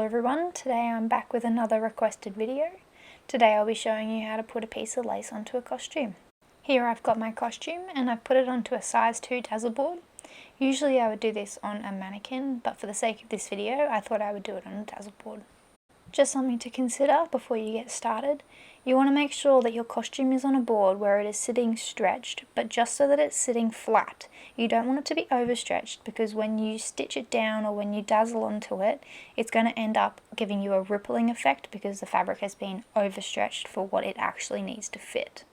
everyone, today I'm back with another requested video. Today I'll be showing you how to put a piece of lace onto a costume. Here I've got my costume and I've put it onto a size 2 Dazzle Board. Usually I would do this on a mannequin, but for the sake of this video I thought I would do it on a Dazzle Board. Just something to consider before you get started. You want to make sure that your costume is on a board where it is sitting stretched, but just so that it's sitting flat. You don't want it to be overstretched, because when you stitch it down or when you dazzle onto it, it's going to end up giving you a rippling effect because the fabric has been overstretched for what it actually needs to fit.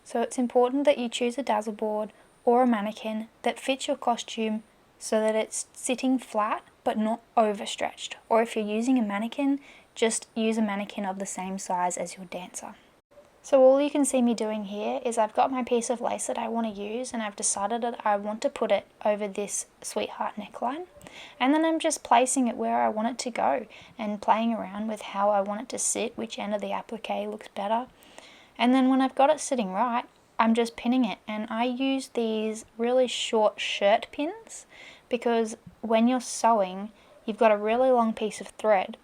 So it's important that you choose a dazzle board or a mannequin that fits your costume so that it's sitting flat but not overstretched. Or if you're using a mannequin, just use a mannequin of the same size as your dancer. So all you can see me doing here is I've got my piece of lace that I want to use, and I've decided that I want to put it over this sweetheart neckline, and then I'm just placing it where I want it to go and playing around with how I want it to sit, which end of the applique looks better. And then when I've got it sitting right, I'm just pinning it, and I use these really short shirt pins because when you're sewing you've got a really long piece of thread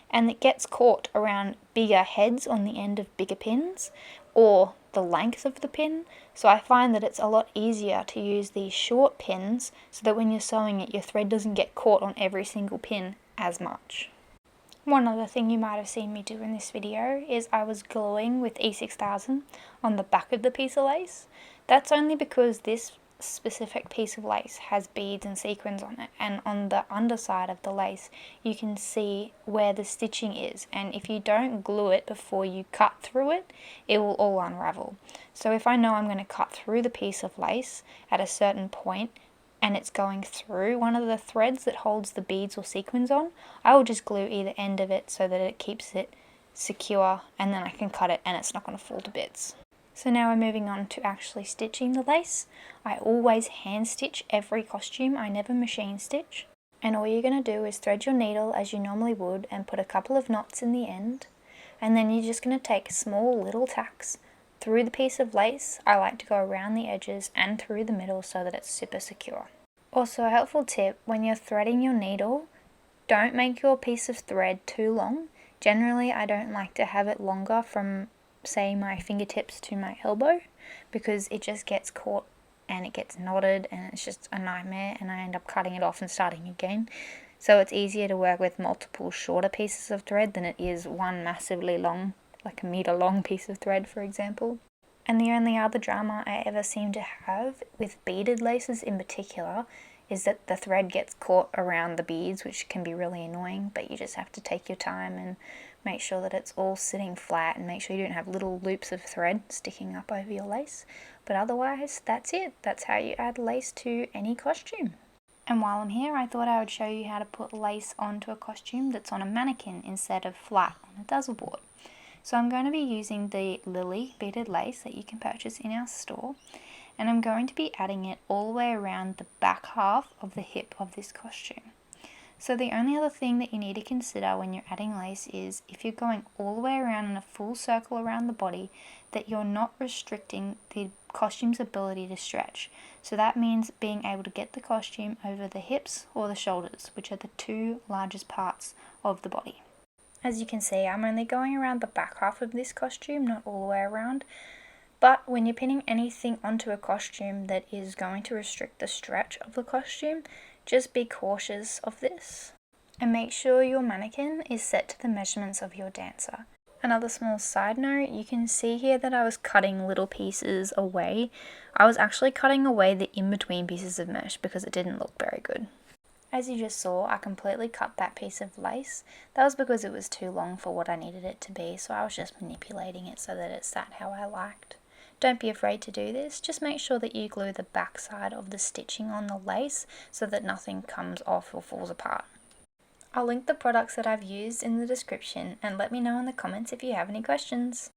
and it gets caught around bigger heads on the end of bigger pins or the length of the pin. So I find that it's a lot easier to use these short pins so that when you're sewing it, your thread doesn't get caught on every single pin as much. One other thing you might have seen me do in this video is I was gluing with E6000 on the back of the piece of lace. That's only because this specific piece of lace has beads and sequins on it, and on the underside of the lace you can see where the stitching is, and if you don't glue it before you cut through it, it will all unravel. So if I know I'm going to cut through the piece of lace at a certain point and it's going through one of the threads that holds the beads or sequins on, I will just glue either end of it so that it keeps it secure, and then I can cut it and it's not going to fall to bits. So now we're moving on to actually stitching the lace. I always hand stitch every costume, I never machine stitch. And all you're going to do is thread your needle as you normally would and put a couple of knots in the end. And then you're just going to take small little tacks through the piece of lace. I like to go around the edges and through the middle so that it's super secure. Also a helpful tip, when you're threading your needle, don't make your piece of thread too long. Generally I don't like to have it longer from say my fingertips to my elbow, because it just gets caught and it gets knotted and it's just a nightmare and I end up cutting it off and starting again. So it's easier to work with multiple shorter pieces of thread than it is one massively long, like a meter long piece of thread for example. And the only other drama I ever seem to have with beaded laces in particular is that the thread gets caught around the beads, which can be really annoying, but you just have to take your time and make sure that it's all sitting flat and make sure you don't have little loops of thread sticking up over your lace. But otherwise, that's it. That's how you add lace to any costume. And while I'm here, I thought I would show you how to put lace onto a costume that's on a mannequin instead of flat on a dazzle board. So I'm going to be using the Lily beaded lace that you can purchase in our store, and I'm going to be adding it all the way around the back half of the hip of this costume. So the only other thing that you need to consider when you're adding lace is if you're going all the way around in a full circle around the body, that you're not restricting the costume's ability to stretch. So that means being able to get the costume over the hips or the shoulders, which are the two largest parts of the body. As you can see, I'm only going around the back half of this costume, not all the way around. But when you're pinning anything onto a costume that is going to restrict the stretch of the costume, just be cautious of this. And make sure your mannequin is set to the measurements of your dancer. Another small side note, you can see here that I was cutting little pieces away. I was actually cutting away the in-between pieces of mesh because it didn't look very good. As you just saw, I completely cut that piece of lace. That was because it was too long for what I needed it to be, so I was just manipulating it so that it sat how I liked. Don't be afraid to do this, just make sure that you glue the back side of the stitching on the lace so that nothing comes off or falls apart. I'll link the products that I've used in the description, and let me know in the comments if you have any questions.